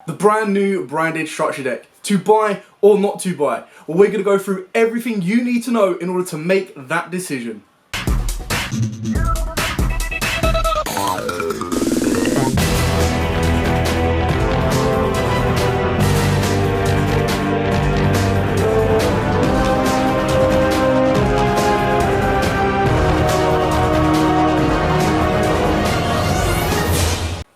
The brand new branded structure deck. To buy or not to buy? Well, we're going to go through everything you need to know in order to make that decision.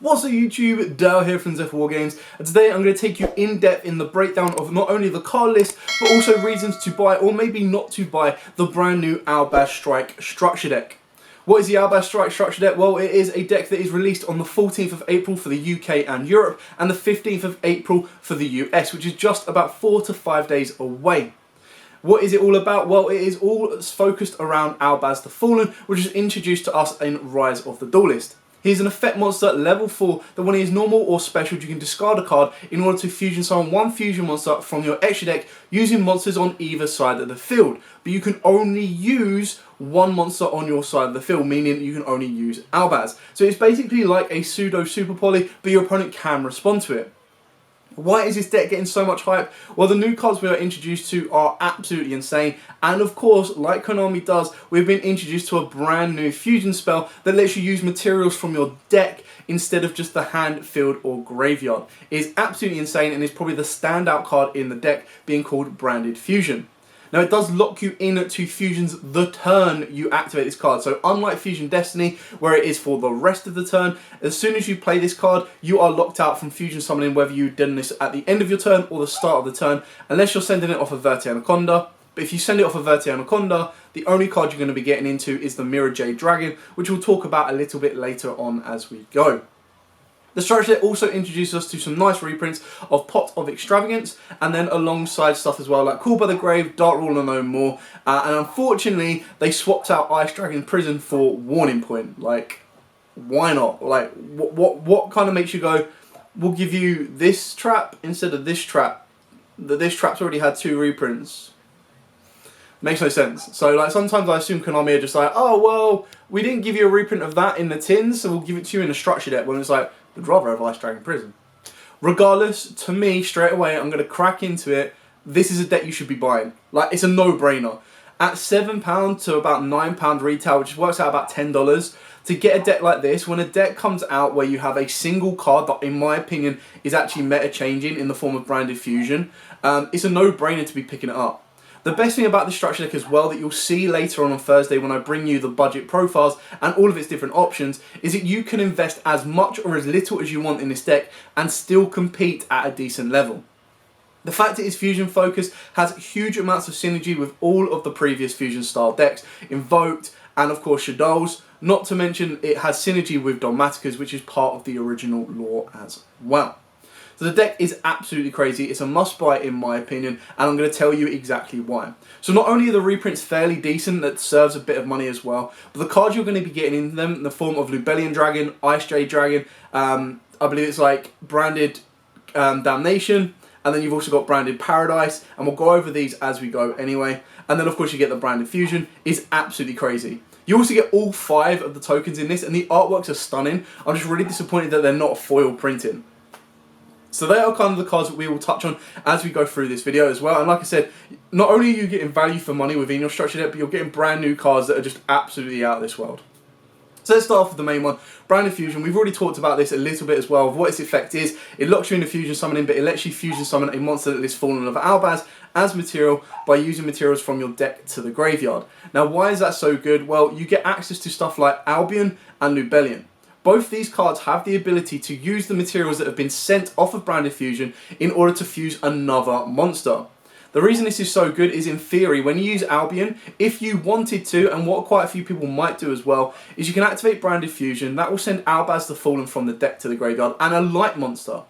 What's up YouTube, Dale here from Zephyr Wargames, and today I'm going to take you in depth in the breakdown of not only the card list, but also reasons to buy or maybe not to buy the brand new Alba Strike structure deck. What is the Alba Strike structure deck? Well, it is a deck that is released on the 14th of April for the UK and Europe, and the 15th of April for the US, which is just about 4 to 5 days away. What is it all about? Well, it is all focused around Albaz the Fallen, which is introduced to us in Rise of the Duelist. He's an effect monster level 4 that when he is normal or special you can discard a card in order to fusion summon one fusion monster from your extra deck using monsters on either side of the field. But you can only use one monster on your side of the field, meaning you can only use Albaz. So it's basically like a pseudo super poly, but your opponent can respond to it. Why is this deck getting so much hype? Well, the new cards we are introduced to are absolutely insane, and of course, like Konami does, we've been introduced to a brand new fusion spell that lets you use materials from your deck instead of just the hand, field or graveyard. It is absolutely insane and is probably the standout card in the deck, being called Branded Fusion. Now, it does lock you in to fusions the turn you activate this card. So unlike Fusion Destiny, where it is for the rest of the turn, as soon as you play this card, you are locked out from fusion summoning, whether you've done this at the end of your turn or the start of the turn, unless you're sending it off of Verte Anaconda. But if you send it off of Verte Anaconda, the only card you're going to be getting into is the Mirrorjade Dragon, which we'll talk about a little bit later on as we go. The structure deck also introduces us to some nice reprints of Pot of Extravagance, and then alongside stuff as well like Call by the Grave, Dark Ruler No More, and unfortunately they swapped out Ice Dragon Prison for Warning Point. Like, why not? Like, what kind of makes you go, we'll give you this trap instead of this trap? This trap's already had 2 reprints. Makes no sense. So like sometimes I assume Konami are just like, oh well, we didn't give you a reprint of that in the tins, so we'll give it to you in a structure deck, when it's like, I'd rather have Ice Dragon Prison. Regardless, to me, straight away, I'm going to crack into it. This is a deck you should be buying. Like, it's a no-brainer. At £7 to about £9 retail, which works out about $10, to get a deck like this, when a deck comes out where you have a single card that, in my opinion, is actually meta-changing in the form of Branded Fusion, it's a no-brainer to be picking it up. The best thing about the structure deck as well, that you'll see later on Thursday when I bring you the budget profiles and all of its different options, is that you can invest as much or as little as you want in this deck and still compete at a decent level. The fact it is fusion focused has huge amounts of synergy with all of the previous fusion style decks, Invoked and of course Shadows, not to mention it has synergy with Dogmaticas, which is part of the original lore as well. So the deck is absolutely crazy. It's a must buy in my opinion, and I'm going to tell you exactly why. So not only are the reprints fairly decent, that serves a bit of money as well, but the cards you're going to be getting in them in the form of Lubellion Dragon, Ice Jade Dragon, I believe it's like Branded Damnation, and then you've also got Branded Paradise, and we'll go over these as we go anyway. And then of course you get the Branded Fusion. It's absolutely crazy. You also get all 5 of the tokens in this, and the artworks are stunning. I'm just really disappointed that they're not foil printing. So they are kind of the cards that we will touch on as we go through this video as well. And like I said, not only are you getting value for money within your structure deck, but you're getting brand new cards that are just absolutely out of this world. So let's start off with the main one, Branded Fusion. We've already talked about this a little bit as well, of what its effect is. It locks you into fusion summoning, but it lets you fusion summon a monster that is fallen of Albaz as material by using materials from your deck to the graveyard. Now, why is that so good? Well, you get access to stuff like Albion and Lubellion. Both these cards have the ability to use the materials that have been sent off of Branded Fusion in order to fuse another monster. The reason this is so good is, in theory, when you use Albion, if you wanted to, and what quite a few people might do as well, is you can activate Branded Fusion. That will send Albaz the Fallen from the deck to the graveyard, and a light monster.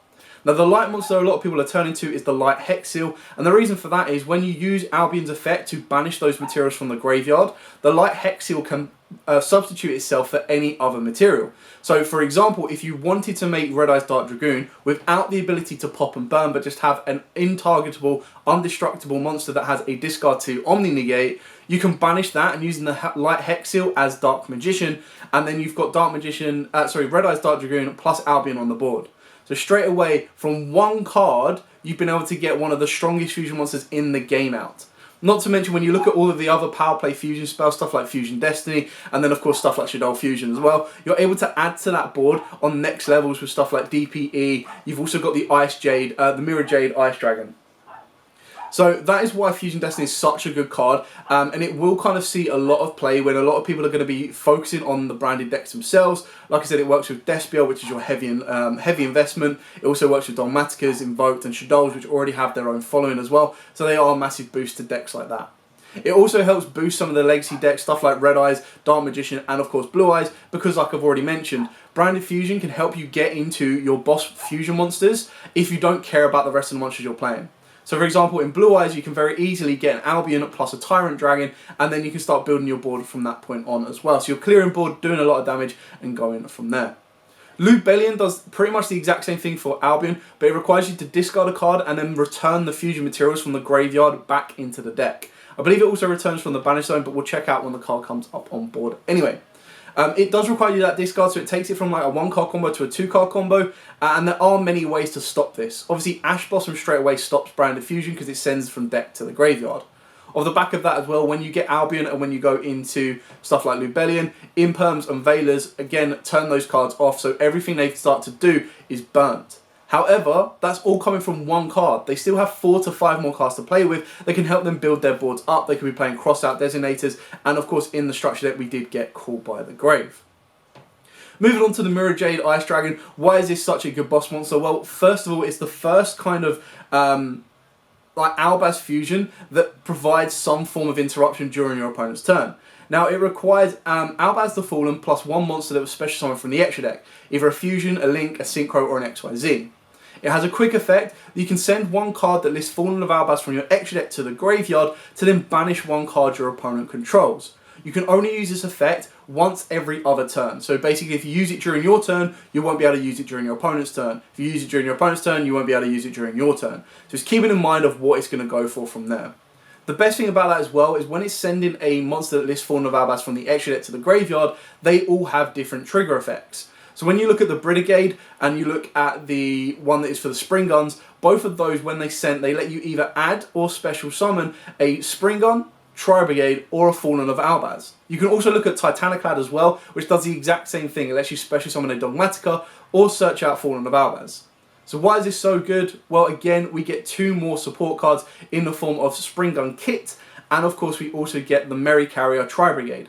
Now, the light monster a lot of people are turning to is the Light Hex Seal, and the reason for that is when you use Albion's effect to banish those materials from the graveyard, the Light Hex Seal can substitute itself for any other material. So, for example, if you wanted to make Red Eyes Dark Dragoon without the ability to pop and burn, but just have an intargetable, undestructible monster that has a discard 2 Omni Negate, you can banish that and using the Light Hex Seal as Dark Magician, and then you've got Red Eyes Dark Dragoon plus Albion on the board. So So straight away, from one card, you've been able to get one of the strongest fusion monsters in the game out. Not to mention when you look at all of the other power play fusion spells, stuff like Fusion Destiny, and then of course stuff like Yugioh Fusion as well, you're able to add to that board on next levels with stuff like DPE. You've also got the Ice Jade, the Mirrorjade Ice Dragon. So that is why Fusion Destiny is such a good card, and it will kind of see a lot of play when a lot of people are going to be focusing on the branded decks themselves. Like I said, it works with Despia, which is your heavy investment. It also works with Dogmaticas, Invoked, and Shadowls, which already have their own following as well. So they are a massive boost to decks like that. It also helps boost some of the legacy decks, stuff like Red Eyes, Dark Magician, and of course Blue Eyes, because like I've already mentioned, branded fusion can help you get into your boss fusion monsters if you don't care about the rest of the monsters you're playing. So for example, in Blue Eyes, you can very easily get an Albion plus a Tyrant Dragon, and then you can start building your board from that point on as well. So you're clearing board, doing a lot of damage, and going from there. Lubellion does pretty much the exact same thing for Albion, but it requires you to discard a card and then return the fusion materials from the graveyard back into the deck. I believe it also returns from the Banish Zone, but we'll check out when the card comes up on board. Anyway. It does require you that discard, so it takes it from like a 1-card combo to a 2-card combo, and there are many ways to stop this. Obviously, Ash Blossom straight away stops branded fusion because it sends from deck to the graveyard. Off the back of that as well, when you get Albion and when you go into stuff like Lubellion, Imperms and Veilers, again, turn those cards off, so everything they start to do is burnt. However, that's all coming from one card. They still have 4 to 5 more cards to play with. They can help them build their boards up. They can be playing cross-out designators. And of course, in the structure deck, we did get Called by the Grave. Moving on to the Mirrorjade Ice Dragon. Why is this such a good boss monster? Well, first of all, it's the first kind of like Alba's fusion that provides some form of interruption during your opponent's turn. Now, it requires Albaz the Fallen plus 1 monster that was special summoned from the extra deck. Either a fusion, a link, a synchro, or an XYZ. It has a quick effect. You can send 1 card that lists Fallen of Albaz from your extra deck to the graveyard to then banish 1 card your opponent controls. You can only use this effect once every other turn. So basically, if you use it during your turn, you won't be able to use it during your opponent's turn. If you use it during your opponent's turn, you won't be able to use it during your turn. So just keeping in mind of what it's going to go for from there. The best thing about that as well is when it's sending a monster that lists Fallen of Albaz from the extra deck to the graveyard, they all have different trigger effects. So when you look at the Brigade and you look at the one that is for the Spring Guns, both of those, when they send, they let you either add or special summon a Spring Gun, Tri-Brigade, or a Fallen of Albaz. You can also look at Titaniclad as well, which does the exact same thing. It lets you special summon a Dogmatica or search out Fallen of Albaz. So why is this so good? Well, again, we get 2 more support cards in the form of Spring Gun Kit, and of course we also get the Merry Carrier Tri-Brigade.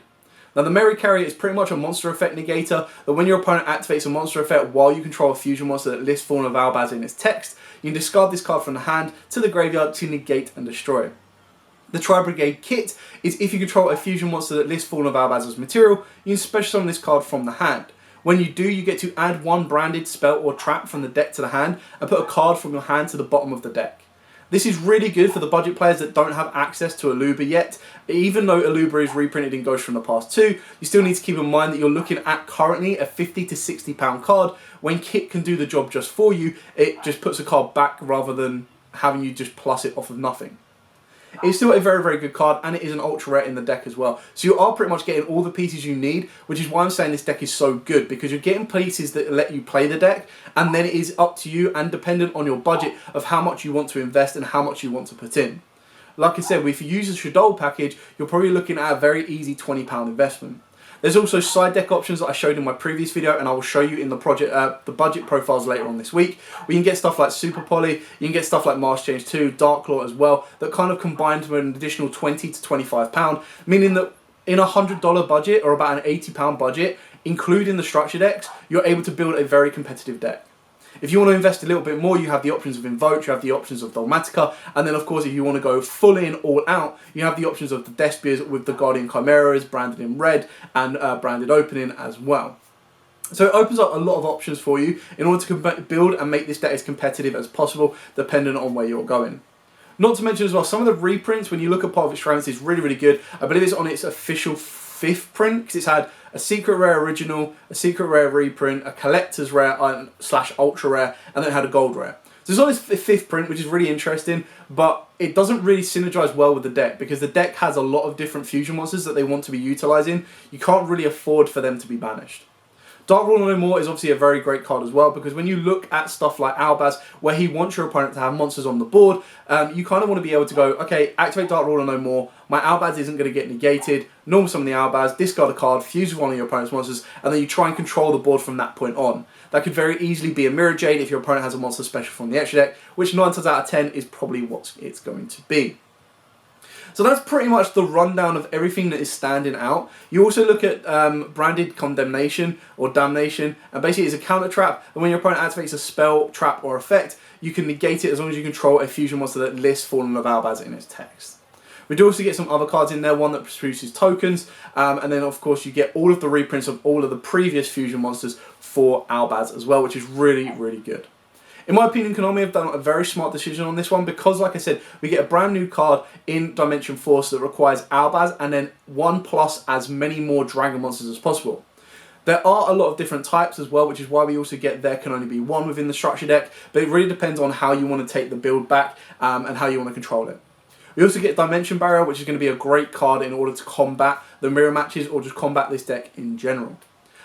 Now the Merry Carrier is pretty much a monster effect negator that when your opponent activates a monster effect while you control a fusion monster that lists Fallen of Albaz in its text, you can discard this card from the hand to the graveyard to negate and destroy. The Tri-Brigade Kit is if you control a fusion monster that lists Fallen of Albaz as material, you can special summon this card from the hand. When you do, you get to add 1 branded spell or trap from the deck to the hand and put a card from your hand to the bottom of the deck. This is really good for the budget players that don't have access to Aluba yet. Even though Aluba is reprinted in Ghost from the Past 2, you still need to keep in mind that you're looking at currently a £50 to £60 card. When Kit can do the job just for you, it just puts a card back rather than having you just plus it off of nothing. It's still a very, very good card, and it is an ultra rare in the deck as well. So you are pretty much getting all the pieces you need, which is why I'm saying this deck is so good, because you're getting pieces that let you play the deck, and then it is up to you and dependent on your budget of how much you want to invest and how much you want to put in. Like I said, if you use a Shadowl package, you're probably looking at a very easy £20 investment. There's also side deck options that I showed in my previous video, and I will show you in the budget profiles later on this week. We can get stuff like Super Poly, you can get stuff like Mars Change 2, Dark Claw as well, that kind of combine to an additional £20 to £25, meaning that in a $100 budget or about an £80 budget, including the structure decks, you're able to build a very competitive deck. If you want to invest a little bit more, you have the options of Invoke, you have the options of Dogmatica, and then of course if you want to go full in, all out, you have the options of the Despias with the Guardian Chimeras branded in red and branded opening as well. So it opens up a lot of options for you in order to build and make this deck as competitive as possible, depending on where you're going. Not to mention as well, some of the reprints, when you look at Part of Extravagance, is really, really good. I believe it's on its official 5th print, because it's had a secret rare original, a secret rare reprint, a collector's rare / ultra rare, and then it had a gold rare. So it's on its 5th print, which is really interesting, but it doesn't really synergize well with the deck, because the deck has a lot of different fusion monsters that they want to be utilizing. You can't really afford for them to be banished. Dark Ruler No More is obviously a very great card as well, because when you look at stuff like Alba, where he wants your opponent to have monsters on the board, you kind of want to be able to go, okay, activate Dark Ruler No More, my Alba isn't going to get negated, normal summon the Alba, discard a card, fuse with one of your opponent's monsters, and then you try and control the board from that point on. That could very easily be a Mirrorjade if your opponent has a monster special from the extra deck, which 9 times out of 10 is probably what it's going to be. So that's pretty much the rundown of everything that is standing out. You also look at branded condemnation or damnation, and basically it's a counter trap, and when your opponent activates a spell, trap, or effect, you can negate it as long as you control a fusion monster that lists Fallen of Albaz in its text. We do also get some other cards in there, one that produces tokens, and then of course you get all of the reprints of all of the previous fusion monsters for Albaz as well, which is really, really good. In my opinion, Konami have done a very smart decision on this one because, like I said, we get a brand new card in Dimension Force that requires Albaz and then 1+ as many more Dragon monsters as possible. There are a lot of different types as well, which is why we also get there can only be one within the structure deck, but it really depends on how you want to take the build back and how you want to control it. We also get Dimension Barrier, which is going to be a great card in order to combat the mirror matches or just combat this deck in general.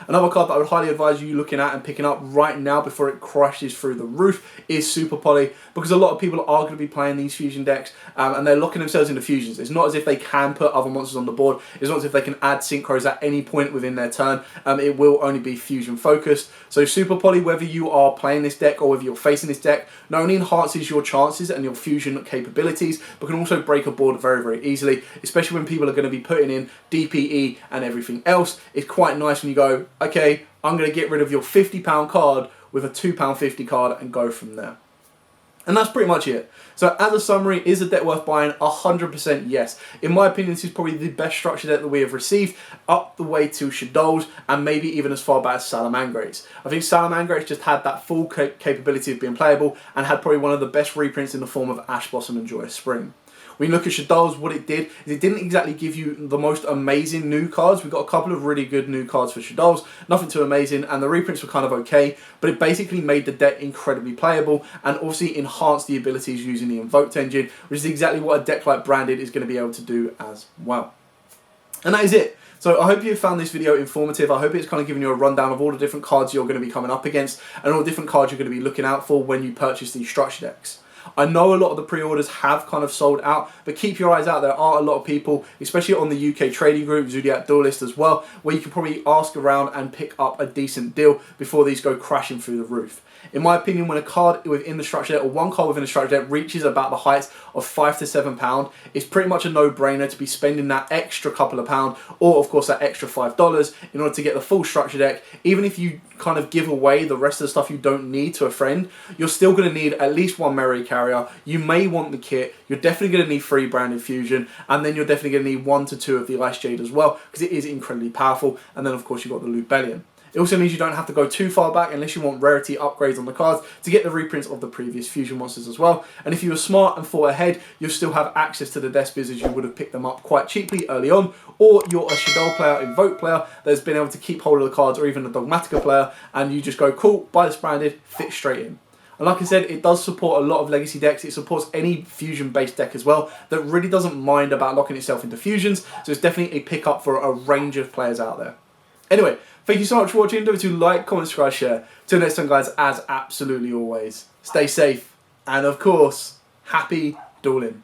Another card that I would highly advise you looking at and picking up right now before it crashes through the roof is Super Poly, because a lot of people are going to be playing these fusion decks and they're locking themselves into fusions. It's not as if they can put other monsters on the board. It's not as if they can add synchros at any point within their turn. It will only be fusion focused. So Super Poly, whether you are playing this deck or whether you're facing this deck, not only enhances your chances and your fusion capabilities, but can also break a board very, very easily, especially when people are going to be putting in DPE and everything else. It's quite nice when you go, okay, I'm going to get rid of your £50 card with a £2.50 card and go from there. And that's pretty much it. So as a summary, is the deck worth buying? 100% yes. In my opinion, this is probably the best structure deck that we have received, up the way to Shadows and maybe even as far back as Salamangrates. I think Salamangrates just had that full capability of being playable and had probably one of the best reprints in the form of Ash Blossom and Joyous Spring. When you look at Shadows, what it did is it didn't exactly give you the most amazing new cards. We got a couple of really good new cards for Shadows, nothing too amazing, and the reprints were kind of okay, but it basically made the deck incredibly playable and obviously enhanced the abilities using the Invoked engine, which is exactly what a deck like Branded is going to be able to do as well. And that is it. So I hope you found this video informative. I hope it's kind of given you a rundown of all the different cards you're going to be coming up against and all the different cards you're going to be looking out for when you purchase these structure decks. I know a lot of the pre-orders have kind of sold out, but keep your eyes out. There are a lot of people, especially on the UK trading group, Zodiac Duelist as well, where you can probably ask around and pick up a decent deal before these go crashing through the roof. In my opinion, when a card within the structure deck, or one card within the structure deck, reaches about the heights of £5 to £7, it's pretty much a no-brainer to be spending that extra couple of pounds, or of course that extra $5, in order to get the full structure deck. Even if you kind of give away the rest of the stuff you don't need to a friend, you're still going to need at least one Memory Carrier. You may want the kit. You're definitely going to need 3 Branded Fusion, and then you're definitely going to need 1 to 2 of the Ice Jade as well, because it is incredibly powerful. And then of course you've got the Lubellion. It also means you don't have to go too far back unless you want rarity upgrades on the cards to get the reprints of the previous fusion monsters as well. And if you were smart and thought ahead, you'll still have access to the Despirs as you would have picked them up quite cheaply early on. Or you're a Shadow player, Invoke player that's been able to keep hold of the cards, or even a Dogmatica player, and you just go, cool, buy this Branded, fit straight in. And like I said, it does support a lot of legacy decks. It supports any fusion-based deck as well that really doesn't mind about locking itself into fusions. So it's definitely a pickup for a range of players out there. Anyway, thank you so much for watching. Don't forget to like, comment, subscribe, share. Till next time, guys, as absolutely always, stay safe. And of course, happy dueling.